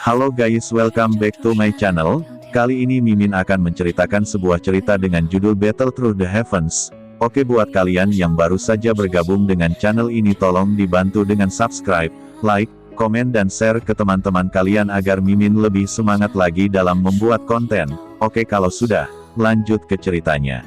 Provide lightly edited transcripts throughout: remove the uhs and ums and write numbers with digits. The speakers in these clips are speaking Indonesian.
Halo guys, welcome back to my channel. Kali ini Mimin akan menceritakan sebuah cerita dengan judul Battle Through the Heavens. Oke, buat kalian yang baru saja bergabung dengan channel ini, tolong dibantu dengan subscribe, like, komen dan share ke teman-teman kalian agar Mimin lebih semangat lagi dalam membuat konten. Oke, kalau sudah, lanjut ke ceritanya.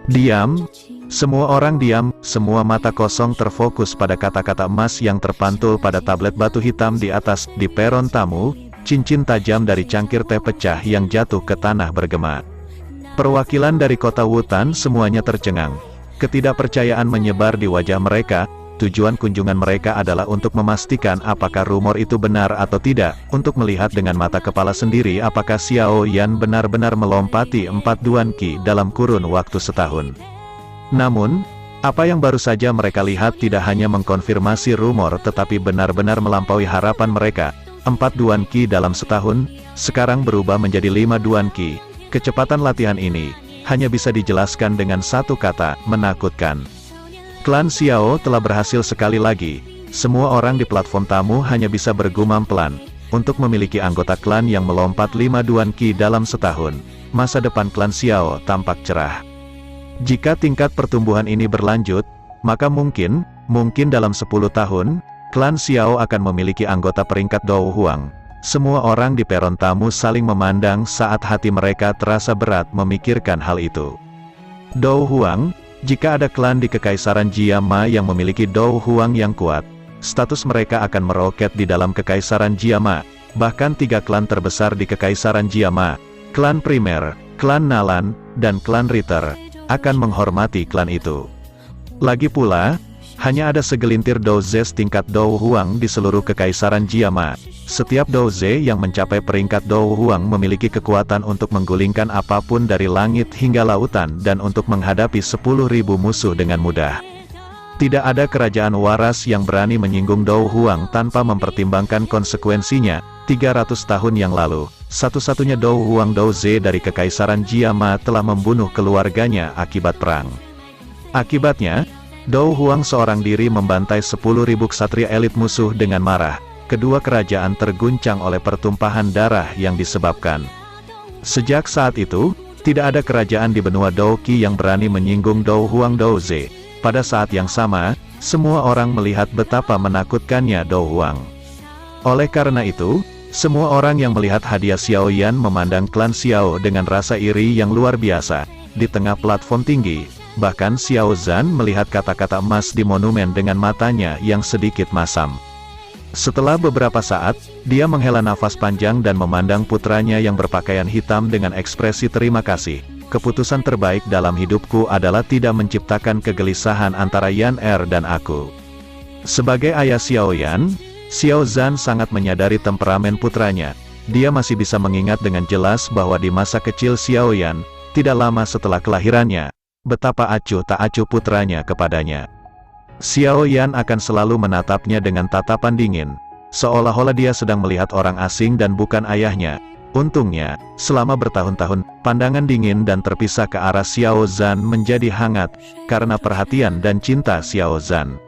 Diam. Semua orang diam, semua mata kosong terfokus pada kata-kata emas yang terpantul pada tablet batu hitam di atas. Di peron tamu, cincin tajam dari cangkir teh pecah yang jatuh ke tanah bergema. Perwakilan dari kota Wutan semuanya tercengang. Ketidakpercayaan menyebar di wajah mereka. Tujuan kunjungan mereka adalah untuk memastikan apakah rumor itu benar atau tidak, untuk melihat dengan mata kepala sendiri apakah Xiao Yan benar-benar melompati 4 Duan Qi dalam kurun waktu setahun. Namun, apa yang baru saja mereka lihat tidak hanya mengkonfirmasi rumor tetapi benar-benar melampaui harapan mereka. 4 Duan Qi dalam setahun, sekarang berubah menjadi 5 Duan Qi. Kecepatan latihan ini hanya bisa dijelaskan dengan satu kata, menakutkan. Klan Xiao telah berhasil sekali lagi. Semua orang di platform tamu hanya bisa bergumam pelan. Untuk memiliki anggota klan yang melompat 5 Duan Qi dalam setahun, masa depan klan Xiao tampak cerah. Jika tingkat pertumbuhan ini berlanjut, maka mungkin dalam 10 tahun, klan Xiao akan memiliki anggota peringkat Dou Huang. Semua orang di peron tamu saling memandang saat hati mereka terasa berat memikirkan hal itu. Dou Huang, jika ada klan di Kekaisaran Jiama yang memiliki Dou Huang yang kuat, status mereka akan meroket di dalam Kekaisaran Jiama. Bahkan 3 klan terbesar di Kekaisaran Jiama, klan Primer, klan Nalan, dan klan Ritter, akan menghormati klan itu. Lagi pula, hanya ada segelintir Douze tingkat Dou Huang di seluruh Kekaisaran Jiama. Setiap Douze yang mencapai peringkat Dou Huang memiliki kekuatan untuk menggulingkan apapun dari langit hingga lautan dan untuk menghadapi 10.000 musuh dengan mudah. Tidak ada kerajaan waras yang berani menyinggung Dou Huang tanpa mempertimbangkan konsekuensinya. 300 tahun yang lalu, satu-satunya Dou Huang Douze dari Kekaisaran Jiama telah membunuh keluarganya akibat perang. Akibatnya, Dou Huang seorang diri membantai 10.000 ksatria elit musuh dengan marah. Kedua kerajaan terguncang oleh pertumpahan darah yang disebabkan. Sejak saat itu, tidak ada kerajaan di benua Dou Qi yang berani menyinggung Dou Huang Douze. Pada saat yang sama, semua orang melihat betapa menakutkannya Dou Huang. Oleh karena itu, semua orang yang melihat hadiah Xiao Yan memandang klan Xiao dengan rasa iri yang luar biasa. Di tengah platform tinggi, bahkan Xiao Zhan melihat kata-kata emas di monumen dengan matanya yang sedikit masam. Setelah beberapa saat, dia menghela nafas panjang dan memandang putranya yang berpakaian hitam dengan ekspresi terima kasih. Keputusan terbaik dalam hidupku adalah tidak menciptakan kegelisahan antara Yan Er dan aku. Sebagai ayah Xiao Yan, Xiao Zhan sangat menyadari temperamen putranya. Dia masih bisa mengingat dengan jelas bahwa di masa kecil Xiao Yan, tidak lama setelah kelahirannya, betapa acuh tak acuh putranya kepadanya. Xiao Yan akan selalu menatapnya dengan tatapan dingin, seolah-olah dia sedang melihat orang asing dan bukan ayahnya. Untungnya, selama bertahun-tahun, pandangan dingin dan terpisah ke arah Xiao Zhan menjadi hangat, karena perhatian dan cinta Xiao Zhan.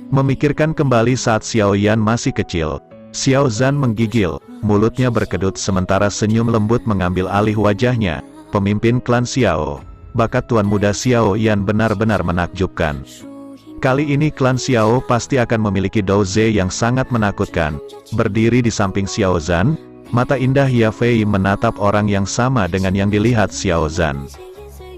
Memikirkan kembali saat Xiao Yan masih kecil, Xiao Zhan menggigil, mulutnya berkedut sementara senyum lembut mengambil alih wajahnya. Pemimpin klan Xiao, bakat tuan muda Xiao Yan benar-benar menakjubkan. Kali ini klan Xiao pasti akan memiliki Douze yang sangat menakutkan. Berdiri di samping Xiao Zhan, mata indah Yafei menatap orang yang sama dengan yang dilihat Xiao Zhan.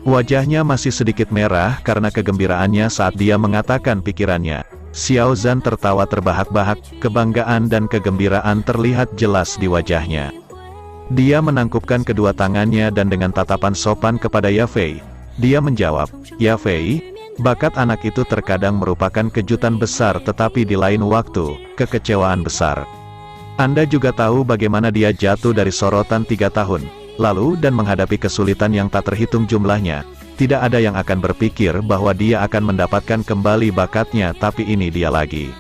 Wajahnya masih sedikit merah karena kegembiraannya saat dia mengatakan pikirannya. Xiao Zhan tertawa terbahak-bahak, kebanggaan dan kegembiraan terlihat jelas di wajahnya. Dia menangkupkan kedua tangannya dan dengan tatapan sopan kepada Yafei, dia menjawab, "Yafei, bakat anak itu terkadang merupakan kejutan besar tetapi di lain waktu, kekecewaan besar. Anda juga tahu bagaimana dia jatuh dari sorotan 3 tahun lalu dan menghadapi kesulitan yang tak terhitung jumlahnya. Tidak ada yang akan berpikir bahwa dia akan mendapatkan kembali bakatnya, tapi ini dia lagi."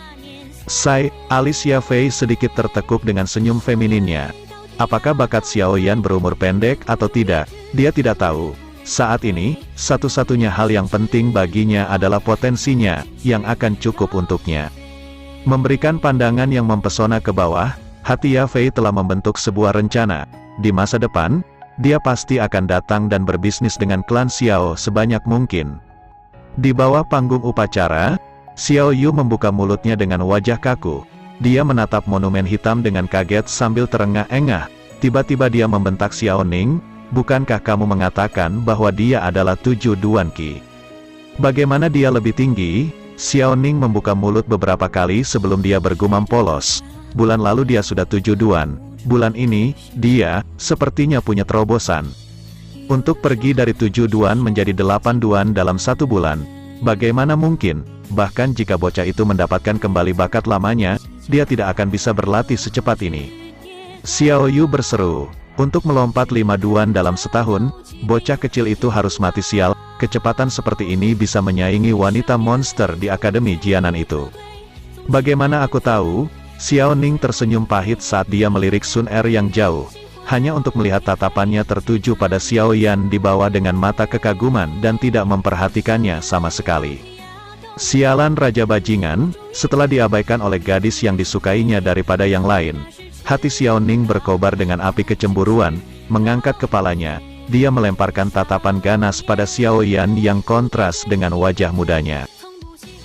Alis Yafei sedikit tertekuk dengan senyum femininnya. Apakah bakat Xiao Yan berumur pendek atau tidak, dia tidak tahu. Saat ini, satu-satunya hal yang penting baginya adalah potensinya, yang akan cukup untuknya. Memberikan pandangan yang mempesona ke bawah, Hati Yafei telah membentuk sebuah rencana. Di masa depan, dia pasti akan datang dan berbisnis dengan klan Xiao sebanyak mungkin. Di bawah panggung upacara, Xiao Yu membuka mulutnya dengan wajah kaku. Dia menatap monumen hitam dengan kaget sambil terengah-engah. Tiba-tiba dia membentak Xiao Ning, "Bukankah kamu mengatakan bahwa dia adalah 7 Duan Qi? Bagaimana dia lebih tinggi?" Xiao Ning membuka mulut beberapa kali sebelum dia bergumam polos. Bulan lalu dia sudah 7 Duan. Bulan ini, dia, sepertinya punya terobosan. Untuk pergi dari 7 Duan menjadi 8 Duan dalam 1 bulan. Bagaimana mungkin? Bahkan jika bocah itu mendapatkan kembali bakat lamanya, dia tidak akan bisa berlatih secepat ini. Xiao Yu berseru, "Untuk melompat 5 Duan dalam setahun, bocah kecil itu harus mati sial. Kecepatan seperti ini bisa menyaingi wanita monster di Akademi Jianan itu." "Bagaimana aku tahu?" Xiao Ning tersenyum pahit saat dia melirik Sun Er yang jauh. Hanya untuk melihat tatapannya tertuju pada Xiao Yan di bawah dengan mata kekaguman dan tidak memperhatikannya sama sekali. Sialan Raja Bajingan, setelah diabaikan oleh gadis yang disukainya daripada yang lain. Hati Xiao Ning berkobar dengan api kecemburuan, mengangkat kepalanya, dia melemparkan tatapan ganas pada Xiao Yan yang kontras dengan wajah mudanya.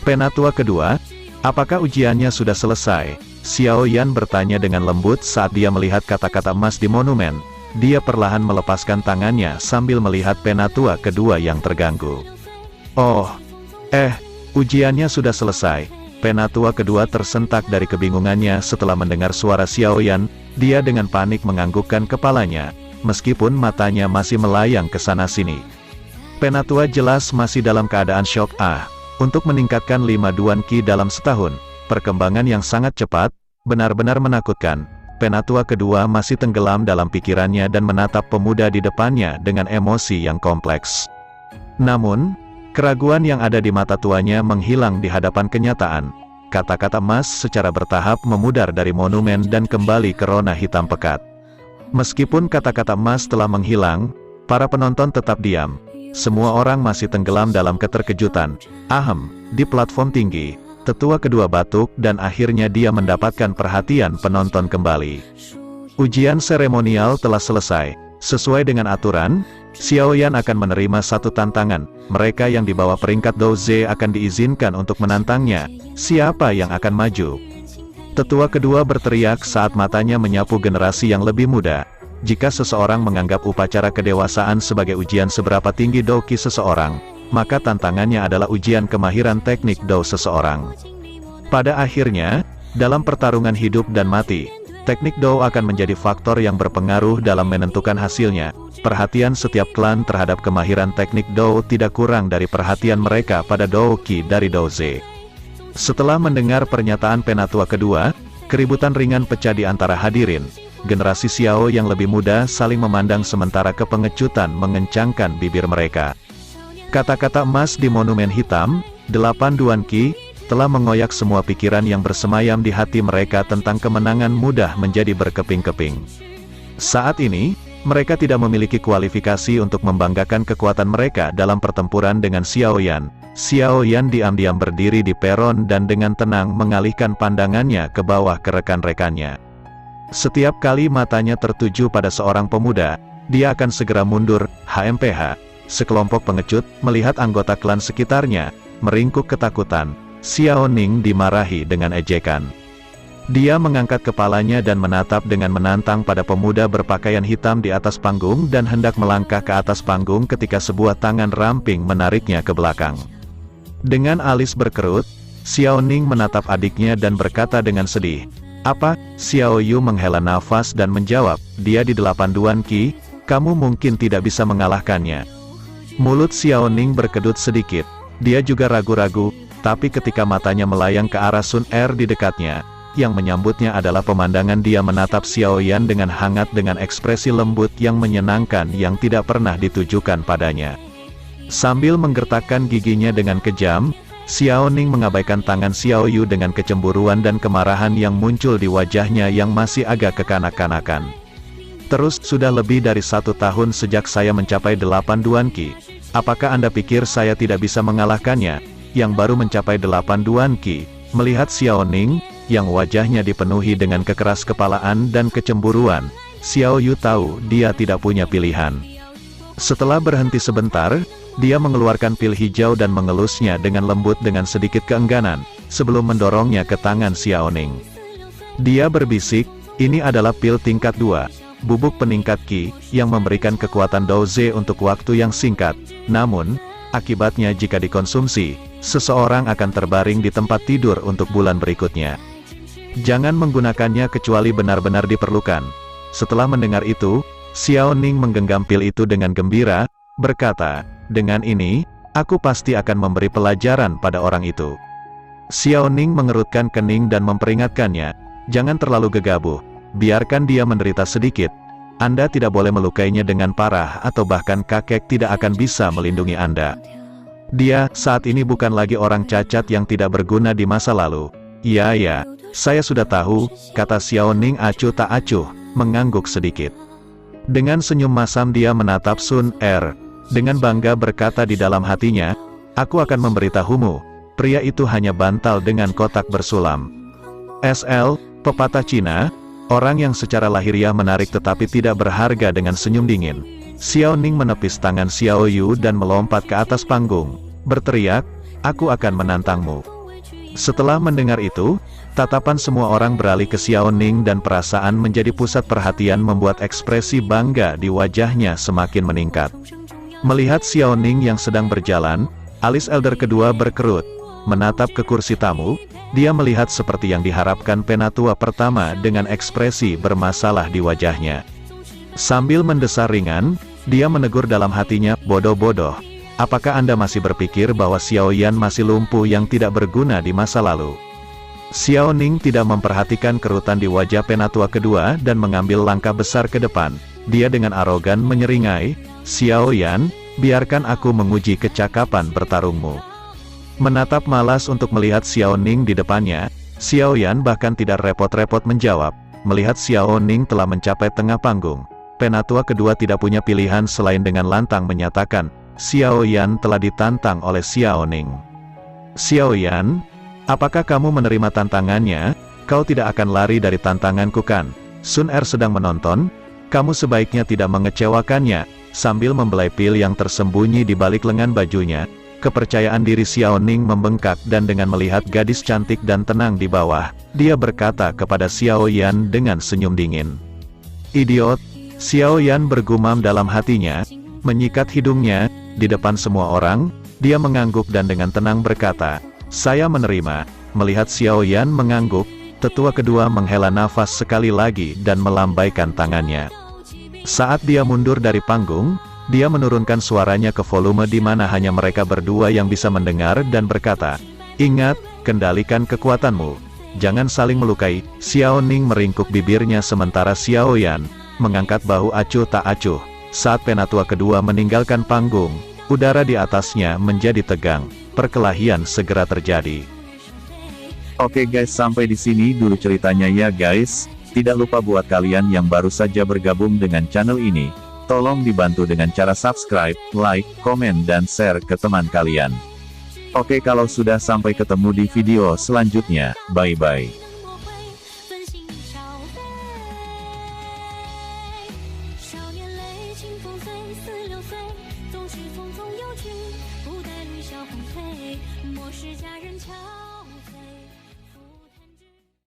"Penatua kedua, apakah ujiannya sudah selesai?" Xiao Yan bertanya dengan lembut saat dia melihat kata-kata emas di monumen. Dia perlahan melepaskan tangannya sambil melihat penatua kedua yang terganggu. "Oh, ujiannya sudah selesai." Penatua kedua tersentak dari kebingungannya setelah mendengar suara Xiao Yan. Dia dengan panik menganggukkan kepalanya, meskipun matanya masih melayang ke sana-sini. Penatua jelas masih dalam keadaan syok. Untuk meningkatkan 5 Duan Qi dalam setahun, perkembangan yang sangat cepat, benar-benar menakutkan. Penatua kedua masih tenggelam dalam pikirannya dan menatap pemuda di depannya dengan emosi yang kompleks. Namun, keraguan yang ada di mata tuanya menghilang di hadapan kenyataan. Kata-kata emas secara bertahap memudar dari monumen dan kembali ke rona hitam pekat. Meskipun kata-kata emas telah menghilang, para penonton tetap diam. Semua orang masih tenggelam dalam keterkejutan. Di platform tinggi, tetua kedua batuk dan akhirnya dia mendapatkan perhatian penonton kembali. Ujian seremonial telah selesai. Sesuai dengan aturan, Xiao Yan akan menerima satu tantangan. Mereka yang di bawah peringkat Douze akan diizinkan untuk menantangnya. Siapa yang akan maju? Tetua kedua berteriak saat matanya menyapu generasi yang lebih muda. Jika seseorang menganggap upacara kedewasaan sebagai ujian seberapa tinggi Dou Qi seseorang, maka tantangannya adalah ujian kemahiran teknik Dou seseorang. Pada akhirnya, dalam pertarungan hidup dan mati, teknik Dou akan menjadi faktor yang berpengaruh dalam menentukan hasilnya. Perhatian setiap klan terhadap kemahiran teknik Dou tidak kurang dari perhatian mereka pada Dou Qi dari Douze. Setelah mendengar pernyataan penatua kedua, keributan ringan pecah di antara hadirin. Generasi Xiao yang lebih muda saling memandang sementara kepengecutan mengencangkan bibir mereka. Kata-kata emas di monumen hitam, 8 Duan Qi, telah mengoyak semua pikiran yang bersemayam di hati mereka tentang kemenangan mudah menjadi berkeping-keping. Saat ini, mereka tidak memiliki kualifikasi untuk membanggakan kekuatan mereka dalam pertempuran dengan Xiao Yan. Xiao Yan diam-diam berdiri di peron dan dengan tenang mengalihkan pandangannya ke bawah ke rekan-rekannya. Setiap kali matanya tertuju pada seorang pemuda, dia akan segera mundur. HMPH, sekelompok pengecut, melihat anggota klan sekitarnya, meringkuk ketakutan. Xiao Ning dimarahi dengan ejekan. Dia mengangkat kepalanya dan menatap dengan menantang pada pemuda berpakaian hitam di atas panggung dan hendak melangkah ke atas panggung ketika sebuah tangan ramping menariknya ke belakang. Dengan alis berkerut, Xiao Ning menatap adiknya dan berkata dengan sedih, "Apa?" Xiao Yu menghela nafas dan menjawab, "Dia di 8 Duan Qi, kamu mungkin tidak bisa mengalahkannya." Mulut Xiao Ning berkedut sedikit. Dia juga ragu-ragu, tapi ketika matanya melayang ke arah Sun Er di dekatnya, yang menyambutnya adalah pemandangan dia menatap Xiao Yan dengan hangat dengan ekspresi lembut yang menyenangkan yang tidak pernah ditujukan padanya. Sambil menggertakkan giginya dengan kejam, Xiao Ning mengabaikan tangan Xiao Yu dengan kecemburuan dan kemarahan yang muncul di wajahnya yang masih agak kekanak-kanakan. "Terus, sudah lebih dari 1 tahun sejak saya mencapai 8 Duan Qi. Apakah Anda pikir saya tidak bisa mengalahkannya, yang baru mencapai 8 Duan Qi?" Melihat Xiao Ning, yang wajahnya dipenuhi dengan kekeras-kepalaan dan kecemburuan. Xiao Yu tahu dia tidak punya pilihan. Setelah berhenti sebentar, dia mengeluarkan pil hijau dan mengelusnya dengan lembut dengan sedikit keengganan, sebelum mendorongnya ke tangan Xiao Ning. Dia berbisik, ini adalah pil tingkat 2, bubuk peningkat Qi, yang memberikan kekuatan Doze untuk waktu yang singkat. Namun, akibatnya jika dikonsumsi, seseorang akan terbaring di tempat tidur untuk bulan berikutnya. Jangan menggunakannya kecuali benar-benar diperlukan. Setelah mendengar itu, Xiao Ning menggenggam pil itu dengan gembira, berkata, dengan ini, aku pasti akan memberi pelajaran pada orang itu. Xiao Ning mengerutkan kening dan memperingatkannya, jangan terlalu gegabah, biarkan dia menderita sedikit. Anda tidak boleh melukainya dengan parah atau bahkan kakek tidak akan bisa melindungi Anda. Dia, saat ini bukan lagi orang cacat yang tidak berguna di masa lalu. Ya, saya sudah tahu, kata Xiao Ning acuh tak acuh, mengangguk sedikit. Dengan senyum masam dia menatap Sun Er. Dengan bangga berkata di dalam hatinya, aku akan memberitahumu, pria itu hanya bantal dengan kotak bersulam. SL, pepatah Cina, orang yang secara lahiriah menarik tetapi tidak berharga dengan senyum dingin. Xiao Ning menepis tangan Xiao Yu dan melompat ke atas panggung, berteriak, aku akan menantangmu. Setelah mendengar itu, tatapan semua orang beralih ke Xiao Ning dan perasaan menjadi pusat perhatian membuat ekspresi bangga di wajahnya semakin meningkat. Melihat Xiao Ning yang sedang berjalan, alis elder kedua berkerut. Menatap ke kursi tamu, dia melihat seperti yang diharapkan penatua pertama dengan ekspresi bermasalah di wajahnya. Sambil mendesar ringan, dia menegur dalam hatinya, bodoh-bodoh. Apakah Anda masih berpikir bahwa Xiao Yan masih lumpuh yang tidak berguna di masa lalu? Xiao Ning tidak memperhatikan kerutan di wajah penatua kedua dan mengambil langkah besar ke depan. Dia dengan arogan menyeringai, Xiao Yan, biarkan aku menguji kecakapan bertarungmu. Menatap malas untuk melihat Xiao Ning di depannya, Xiao Yan bahkan tidak repot-repot menjawab. Melihat Xiao Ning telah mencapai tengah panggung, penatua kedua tidak punya pilihan selain dengan lantang menyatakan, Xiao Yan telah ditantang oleh Xiao Ning. Xiao Yan, apakah kamu menerima tantangannya? Kau tidak akan lari dari tantanganku kan? Sun Er sedang menonton, kamu sebaiknya tidak mengecewakannya. Sambil membelai pil yang tersembunyi di balik lengan bajunya, kepercayaan diri Xiao Ning membengkak dan dengan melihat gadis cantik dan tenang di bawah, dia berkata kepada Xiao Yan dengan senyum dingin. Idiot, Xiao Yan bergumam dalam hatinya, menyikat hidungnya, di depan semua orang, dia mengangguk dan dengan tenang berkata, saya menerima. Melihat Xiao Yan mengangguk, tetua kedua menghela nafas sekali lagi dan melambaikan tangannya. Saat dia mundur dari panggung, dia menurunkan suaranya ke volume di mana hanya mereka berdua yang bisa mendengar dan berkata, ingat, kendalikan kekuatanmu. Jangan saling melukai. Xiao Ning meringkuk bibirnya sementara Xiao Yan mengangkat bahu acuh tak acuh. Saat penatua kedua meninggalkan panggung, udara di atasnya menjadi tegang. Perkelahian segera terjadi. Oke guys, sampai di sini dulu ceritanya ya guys. Tidak lupa buat kalian yang baru saja bergabung dengan channel ini, tolong dibantu dengan cara subscribe, like, komen dan share ke teman kalian. Oke, kalau sudah, sampai ketemu di video selanjutnya. Bye-bye. 少年泪，清风随4、6岁，总是匆匆有去，不待绿晓红飞，莫使佳人俏。